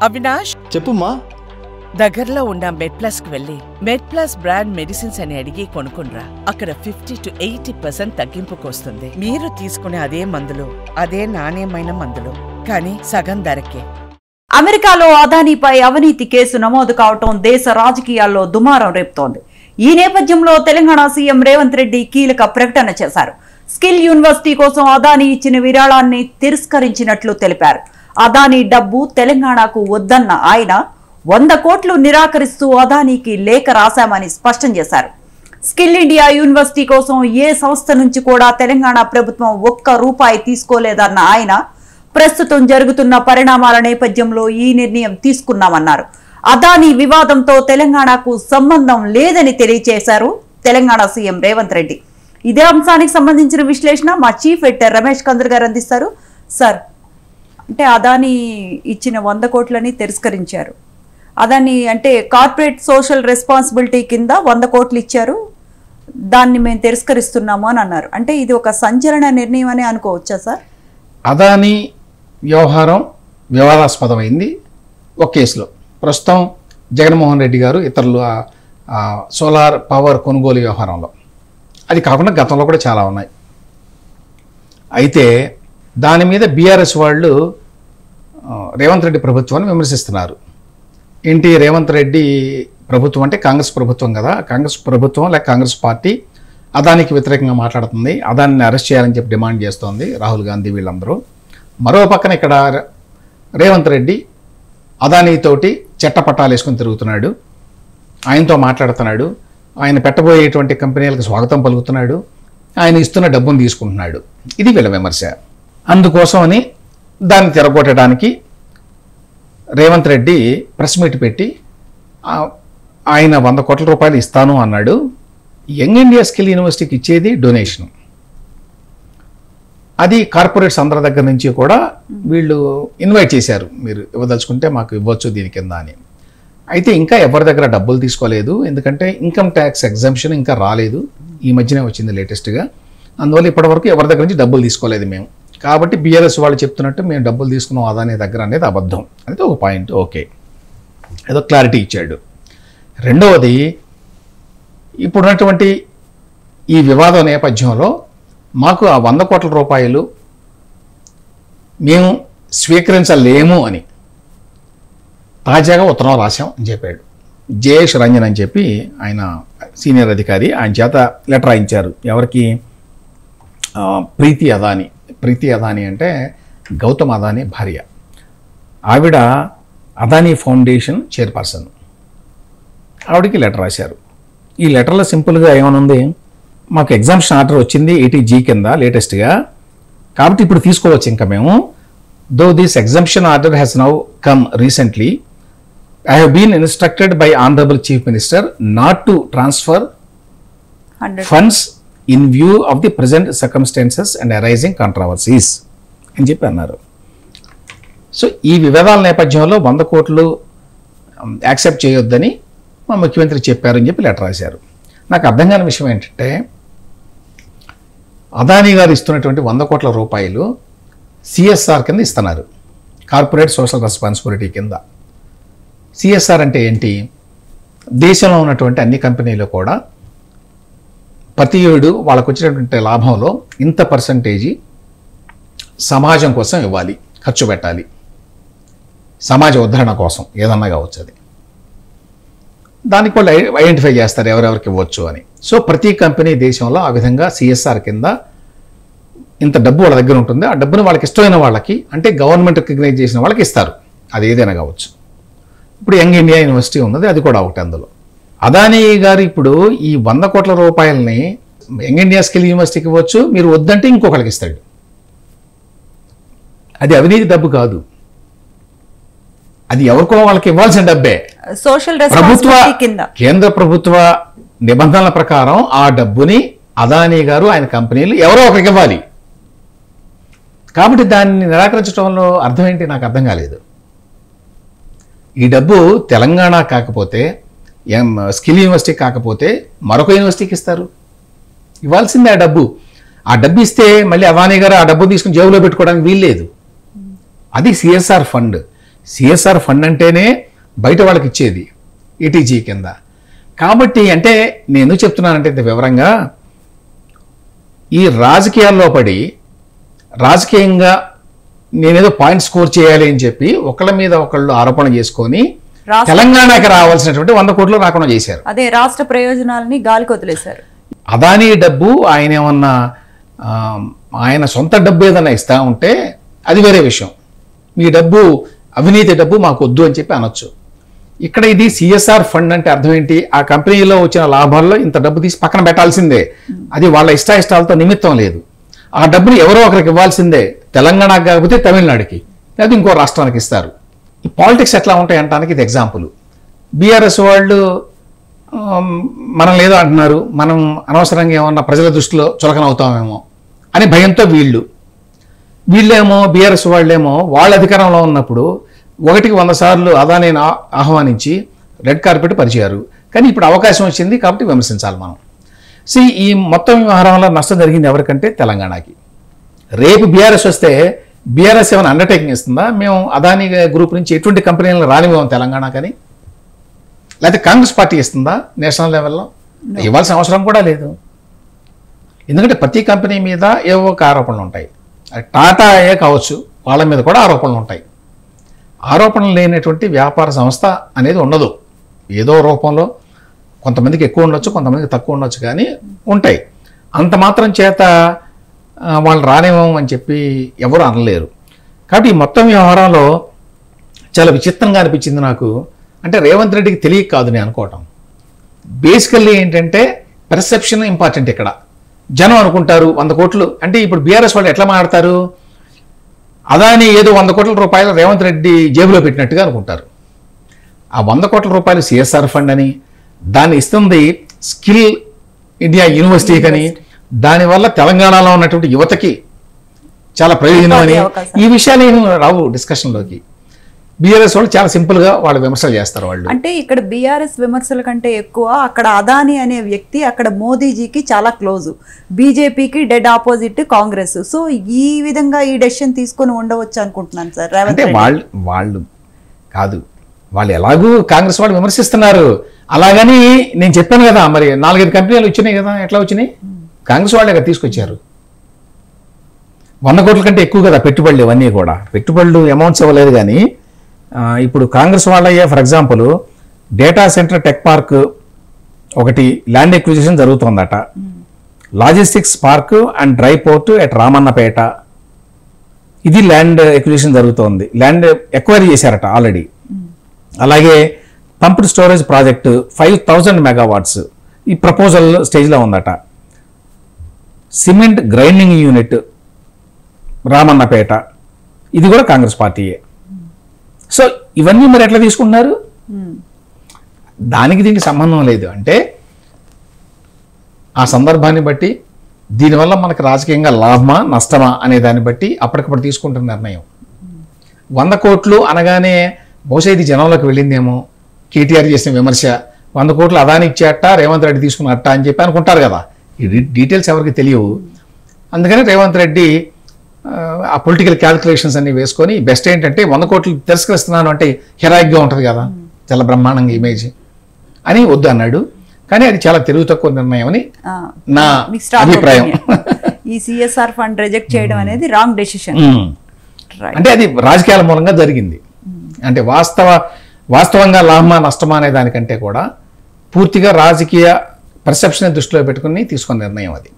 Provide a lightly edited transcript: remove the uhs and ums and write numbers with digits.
అవినాష్ చెప్పుమ్మా. దగ్గరలో ఉన్న మెడ్ప్లస్ కు వెళ్ళి మెడ్ప్లస్ బ్రాండ్ మెడిసిన్స్ అని అడిగి కొనుక్కునరా. అక్కడ 50 to 80% తగ్గింపుకు వస్తుంది. మీరు తీసుకునే అదే మందులు, అదే నాణ్యమైన మందులు, కానీ సగం ధరకే. అమెరికాలో అదానీపై అవినీతి కేసు నమోదు కావటం దేశ రాజకీయాల్లో దుమారం రేపుతోంది. ఈ నేపథ్యంలో తెలంగాణ సీఎం రేవంత్ రెడ్డి కీలక ప్రకటన చేశారు. స్కిల్ యూనివర్సిటీ కోసం అదానీ ఇచ్చిన విరాళాన్ని తిరస్కరించినట్లు తెలిపారు. అదానీ డబ్బు తెలంగాణకు వద్దన్న ఆయన 100 కోట్లు నిరాకరిస్తూ అదానీకి లేఖ రాశామని స్పష్టం చేశారు. స్కిల్ ఇండియా యూనివర్సిటీ కోసం ఏ సంస్థ నుంచి కూడా తెలంగాణ ప్రభుత్వం ₹1 తీసుకోలేదన్న ఆయన ప్రస్తుతం జరుగుతున్న పరిణామాల నేపథ్యంలో ఈ నిర్ణయం తీసుకున్నామన్నారు. అదానీ వివాదంతో తెలంగాణకు సంబంధం లేదని తెలియజేశారు తెలంగాణ సీఎం రేవంత్ రెడ్డి. ఇదే అంశానికి సంబంధించిన విశ్లేషణ మా చీఫ్ ఎడిటర్ రమేష్ కంద్ర గారు అందిస్తారు. సార్, అంటే అదానీ ఇచ్చిన 100 కోట్లని తిరస్కరించారు. అదానీ అంటే కార్పొరేట్ సోషల్ రెస్పాన్సిబిలిటీ కింద 100 కోట్లు ఇచ్చారు, దాన్ని మేము తిరస్కరిస్తున్నాము అని అన్నారు. అంటే ఇది ఒక సంచలన నిర్ణయం అని అనుకోవచ్చా సార్? అదానీ వ్యవహారం వివాదాస్పదమైంది ఒక కేసులో. ప్రస్తుతం జగన్మోహన్ రెడ్డి గారు ఇతరులు సోలార్ పవర్ కొనుగోలు వ్యవహారంలో, అది కాకుండా గతంలో కూడా చాలా ఉన్నాయి. అయితే దాని మీద బీఆర్ఎస్ వాళ్ళు రేవంత్ రెడ్డి ప్రభుత్వాన్ని విమర్శిస్తున్నారు. ఏంటి, రేవంత్ రెడ్డి ప్రభుత్వం అంటే కాంగ్రెస్ ప్రభుత్వం కదా, కాంగ్రెస్ ప్రభుత్వం లేక కాంగ్రెస్ పార్టీ అదానికి వ్యతిరేకంగా మాట్లాడుతుంది, అదాన్ని అరెస్ట్ చేయాలని చెప్పి డిమాండ్ చేస్తోంది రాహుల్ గాంధీ వీళ్ళందరూ. మరో పక్కన ఇక్కడ రేవంత్ రెడ్డి అదానీతోటి చట్టపట్టాలు వేసుకొని తిరుగుతున్నాడు, ఆయనతో మాట్లాడుతున్నాడు, ఆయన పెట్టబోయేటువంటి కంపెనీలకు స్వాగతం పలుకుతున్నాడు, ఆయన ఇస్తున్న డబ్బును తీసుకుంటున్నాడు. ఇది వీళ్ళ విమర్శ. అందుకోసమని దాన్ని తిరగొట్టడానికి రేవంత్ రెడ్డి ప్రెస్ మీట్ పెట్టి ఆయన 100 కోట్ల రూపాయలు ఇస్తాను అన్నాడు. యంగ్ ఇండియా స్కిల్ యూనివర్సిటీకి ఇచ్చేది డొనేషన్. అది కార్పొరేట్స్ అందరి దగ్గర నుంచి కూడా వీళ్ళు ఇన్వైట్ చేశారు, మీరు ఇవ్వదలుచుకుంటే మాకు ఇవ్వచ్చు దీని కింద అని. అయితే ఇంకా ఎవరి దగ్గర డబ్బులు తీసుకోలేదు, ఎందుకంటే ఇన్కమ్ ట్యాక్స్ ఎగ్జంప్షన్ ఇంకా రాలేదు, ఈ మధ్యనే వచ్చింది లేటెస్ట్గా. అందువల్ల ఇప్పటివరకు ఎవరి దగ్గర నుంచి డబ్బులు తీసుకోలేదు మేము. కాబట్టి బీఆర్ఎస్ వాళ్ళు చెప్తున్నట్టు మేము డబ్బులు తీసుకున్నాం అదానీ దగ్గర అనేది అబద్ధం అనేది ఒక పాయింట్. ఓకే, ఏదో క్లారిటీ ఇచ్చాడు. రెండవది, ఇప్పుడున్నటువంటి ఈ వివాదం నేపథ్యంలో మాకు ఆ 100 కోట్ల రూపాయలు మేము స్వీకరించలేము అని తాజాగా ఉత్తరం రాశాం అని చెప్పాడు. జయేష్ రంజన్ అని చెప్పి ఆయన సీనియర్ అధికారి, ఆయన చేత లెటర్ రాయించారు. ఎవరికి? ప్రీతి అదానీ. ప్రీతి అదానీ అంటే గౌతమ్ అదానీ భార్య. ఆవిడ అదానీ ఫౌండేషన్ చైర్పర్సన్. ఆవిడకి లెటర్ రాశారు. ఈ లెటర్లో సింపుల్గా ఏమనుంది, మాకు ఎగ్జామ్షన్ ఆర్డర్ వచ్చింది 80G కింద లేటెస్ట్గా, కాబట్టి ఇప్పుడు తీసుకోవచ్చు ఇంకా మేము. Though this exemption order has now come recently, I have been instructed by Honorable Chief Minister not to transfer funds in view of the present circumstances and arising controversies అని చెప్పి అన్నారు. సో ఈ వివాదాల నేపథ్యంలో 100 కోట్లు యాక్సెప్ట్ చేయొద్దని మా ముఖ్యమంత్రి చెప్పారని చెప్పి లెటర్ రాశారు. నాకు అర్థం కాని విషయం ఏంటంటే, అదానీ గారు ఇస్తున్నటువంటి 100 కోట్ల రూపాయలు సిఎస్ఆర్ కింద ఇస్తున్నారు, కార్పొరేట్ సోషల్ రెస్పాన్సిబిలిటీ కింద. సిఎస్ఆర్ అంటే ఏంటి? దేశంలో ఉన్నటువంటి అన్ని కంపెనీలు కూడా ప్రతి ఏడు వాళ్ళకు వచ్చినటువంటి లాభంలో ఇంత పర్సంటేజీ సమాజం కోసం ఇవ్వాలి, ఖర్చు పెట్టాలి, సమాజ ఉద్ధరణ కోసం ఏదన్నా కావచ్చు. అది దానికి వాళ్ళు ఐడెంటిఫై చేస్తారు ఎవరెవరికి ఇవ్వచ్చు అని. సో ప్రతి కంపెనీ దేశంలో ఆ విధంగా సిఎస్ఆర్ కింద ఇంత డబ్బు వాళ్ళ దగ్గర ఉంటుంది. ఆ డబ్బును వాళ్ళకి ఇష్టమైన వాళ్ళకి, అంటే గవర్నమెంట్ రికగ్నైజ్ చేసిన వాళ్ళకి ఇస్తారు, అది ఏదైనా కావచ్చు. ఇప్పుడు యంగ్ ఇండియా యూనివర్సిటీ ఉన్నది, అది కూడా ఒకటి. అందులో అదానీ గారు ఇప్పుడు ఈ 100 కోట్ల రూపాయలని యంగ్ ఇండియా స్కిల్ యూనివర్సిటీకి ఇవ్వచ్చు, మీరు వద్దంటే ఇంకొకరికి ఇస్తాడు. అది అవినీతి డబ్బు కాదు, అది ఎవరికో వాళ్ళకి ఇవ్వాల్సిన డబ్బే. సోషల్ రెస్పాన్సిబిలిటీ కింద కేంద్ర ప్రభుత్వ నిబంధనల ప్రకారం ఆ డబ్బుని అదానీ గారు ఆయన కంపెనీలు ఎవరో ఒకరికి ఇవ్వాలి. కాబట్టి దాన్ని నిరాకరించడంలో అర్థం ఏంటి నాకు అర్థం కాలేదు. ఈ డబ్బు తెలంగాణ కాకపోతే, స్కిల్ యూనివర్సిటీ కాకపోతే మరొక యూనివర్సిటీకి ఇస్తారు, ఇవ్వాల్సిందే ఆ డబ్బు. ఆ డబ్బు ఇస్తే మళ్ళీ అదానీ గారు ఆ డబ్బు తీసుకుని జేబులో పెట్టుకోవడానికి వీల్లేదు. అది సిఎస్ఆర్ ఫండ్. సిఎస్ఆర్ ఫండ్ అంటేనే బయట వాళ్ళకి ఇచ్చేది ఈటీజీ కింద. కాబట్టి అంటే నేను ఎందుకు చెప్తున్నానంటే ఇంత వివరంగా, ఈ రాజకీయాల్లో పడి రాజకీయంగా నేనేదో పాయింట్ స్కోర్ చేయాలి అని చెప్పి ఒకళ్ళ మీద ఒకళ్ళు ఆరోపణ చేసుకొని తెలంగాణకి రావాల్సినటువంటి 100 కోట్లు రాకుండా చేశారు. అదే రాష్ట్ర ప్రయోజనాలని గాలికి వదిలేశారు. అదానీ డబ్బు ఆయన ఏమన్నా ఆయన సొంత డబ్బు ఏదైనా ఇస్తా ఉంటే అది వేరే విషయం. మీ డబ్బు అవినీతి డబ్బు మాకు వద్దు అని చెప్పి అనొచ్చు. ఇక్కడ ఇది సిఎస్ఆర్ ఫండ్ అంటే అర్థం ఏంటి? ఆ కంపెనీలో వచ్చిన లాభాల్లో ఇంత డబ్బు తీసి పక్కన పెట్టాల్సిందే. అది వాళ్ళ ఇష్టాయిష్టాలతో నిమిత్తం లేదు. ఆ డబ్బుని ఎవరో ఒకరికి ఇవ్వాల్సిందే. తెలంగాణకు కాకపోతే తమిళనాడుకి లేదా ఇంకో రాష్ట్రానికి ఇస్తారు. ఈ పాలిటిక్స్ ఎట్లా ఉంటాయి అంటానికి ఇది ఎగ్జాంపుల్. బీఆర్ఎస్ వాళ్ళు మనం లేదో అంటున్నారు, మనం అనవసరంగా ఏమన్నా ప్రజల దృష్టిలో చులకన అవుతామేమో అని భయంతో వీళ్ళేమో బీఆర్ఎస్ వాళ్ళేమో వాళ్ళ అధికారంలో ఉన్నప్పుడు 1కి 100 సార్లు అదానిని ఆహ్వానించి రెడ్ కార్పెట్ పరిచారు. కానీ ఇప్పుడు అవకాశం వచ్చింది కాబట్టి విమర్శించాలి మనం. ఈ మొత్తం వ్యవహారంలో నష్టం జరిగింది ఎవరికంటే తెలంగాణకి. రేపు బీఆర్ఎస్ వస్తే బీఆర్ఎస్ ఏమైనా అండర్టేకింగ్ ఇస్తుందా? మేము అదానీ గ్రూప్ నుంచి ఎటువంటి కంపెనీలను రానివ్వం తెలంగాణకని? లేకపోతే కాంగ్రెస్ పార్టీ ఇస్తుందా నేషనల్ లెవెల్లో? ఇవ్వాల్సిన అవసరం కూడా లేదు. ఎందుకంటే ప్రతి కంపెనీ మీద ఏవో ఒక ఆరోపణలు ఉంటాయి. టాటాయే కావచ్చు, వాళ్ళ మీద కూడా ఆరోపణలు ఉంటాయి. ఆరోపణలు లేనటువంటి వ్యాపార సంస్థ అనేది ఉండదు. ఏదో రూపంలో కొంతమందికి ఎక్కువ ఉండొచ్చు, కొంతమందికి తక్కువ ఉండొచ్చు, కానీ ఉంటాయి. అంత మాత్రం చేత వాళ్ళు రానివ్వం అని చెప్పి ఎవరు అనలేరు. కాబట్టి ఈ మొత్తం వ్యవహారంలో చాలా విచిత్రంగా అనిపించింది నాకు. అంటే రేవంత్ రెడ్డికి తెలియక కాదు నేను అనుకోవటం. బేసికల్లీ ఏంటంటే పెర్సెప్షన్ ఇంపార్టెంట్. ఇక్కడ జనం అనుకుంటారు 100 కోట్లు అంటే ఇప్పుడు బీఆర్ఎస్ వాళ్ళు ఎట్లా మాట్లాడతారు, అదాని ఏదో 100 కోట్ల రూపాయలు రేవంత్ రెడ్డి జేబులో పెట్టినట్టుగా అనుకుంటారు. ఆ 100 కోట్ల రూపాయలు సిఎస్ఆర్ ఫండ్ అని, దాన్ని ఇస్తుంది స్కిల్ ఇండియా యూనివర్సిటీకి అని, దానివల్ల తెలంగాణలో ఉన్నటువంటి యువతకి చాలా ప్రయోజనం అని, ఈ విషయాలు ఏమి రావు డిస్కషన్లోకి. బీఆర్ఎస్ వాళ్ళు చాలా సింపుల్ గా వాళ్ళు విమర్శలు చేస్తారు. వాళ్ళు అంటే ఇక్కడ బీఆర్ఎస్ విమర్శల కంటే ఎక్కువ అక్కడ అదానీ అనే వ్యక్తి అక్కడ మోదీజీకి చాలా క్లోజ్, బీజేపీకి డెడ్ ఆపోజిట్ కాంగ్రెస్. సో ఈ విధంగా ఈ డెసిషన్ తీసుకొని ఉండవచ్చు అనుకుంటున్నాను సార్. అంటే వాళ్ళు కాదు, వాళ్ళు ఎలాగూ కాంగ్రెస్ వాళ్ళు విమర్శిస్తున్నారు. అలాగని నేను చెప్పాను కదా, మరి 4-5 కంపెనీలు వచ్చినాయి కదా, ఎట్లా వచ్చినాయి? కాంగ్రెస్ వాళ్ళే కదా తీసుకొచ్చారు. 100 కోట్ల కంటే ఎక్కువ కదా పెట్టుబడులు. ఇవన్నీ కూడా పెట్టుబడులు అమౌంట్స్ ఇవ్వలేదు. కానీ ఇప్పుడు కాంగ్రెస్ వాళ్ళయ్యే for example data centre tech park ఒకటి ల్యాండ్ ఎక్విజిషన్ జరుగుతుందట. Logistics park and dry port at Ramannapeta, ఇది ల్యాండ్ ఎక్విజిషన్ జరుగుతోంది. ల్యాండ్ ఎక్వైరీ చేశారట ఆల్రెడీ. అలాగే పంప్డ్ స్టోరేజ్ ప్రాజెక్టు 5000 మెగావాట్స్ ఈ ప్రపోజల్ స్టేజ్లో ఉందట. సిమెంట్ గ్రైండింగ్ యూనిట్ రామన్నపేట, ఇది కూడా కాంగ్రెస్ పార్టీయే. సో ఇవన్నీ మరి ఎట్లా తీసుకుంటున్నారు? దానికి దీనికి సంబంధం లేదు. అంటే ఆ సందర్భాన్ని బట్టి దీనివల్ల మనకు రాజకీయంగా లాభమా నష్టమా అనే దాన్ని బట్టి అప్పటికప్పుడు తీసుకుంటున్న నిర్ణయం. 100 కోట్లు అనగానే బహుశా ఇది జనంలోకి వెళ్ళిందేమో, కేటీఆర్ చేసిన విమర్శ 100 కోట్లు అదానికి ఇచ్చేట రేవంత్ రెడ్డి తీసుకున్నట్ట అని చెప్పి అనుకుంటారు కదా. ఈ డీటెయిల్స్ ఎవరికి తెలియవు. అందుకని రేవంత్ రెడ్డి ఆ పొలిటికల్ క్యాల్కులేషన్స్ అన్ని వేసుకొని బెస్ట్ ఏంటంటే 100 కోట్లు తిరస్కరిస్తున్నాను అంటే హెరాయిక్గా ఉంటుంది కదా, చాలా బ్రహ్మాండంగా ఇమేజ్ అని వద్దు అన్నాడు. కానీ అది చాలా తెలివి తక్కువ నిర్ణయం అని నా అభిప్రాయం. ఈ సిఎస్ఆర్ ఫండ్ రిజెక్ట్ చేయడం అనేది రాంగ్ డెసిషన్. అంటే అది రాజకీయాల మూలంగా జరిగింది. అంటే వాస్తవంగా లాభమా నష్టమా అనే దానికంటే కూడా పూర్తిగా రాజకీయ పర్సెప్షన్ దృష్టిలో పెట్టుకుని తీసుకున్న నిర్ణయం అది.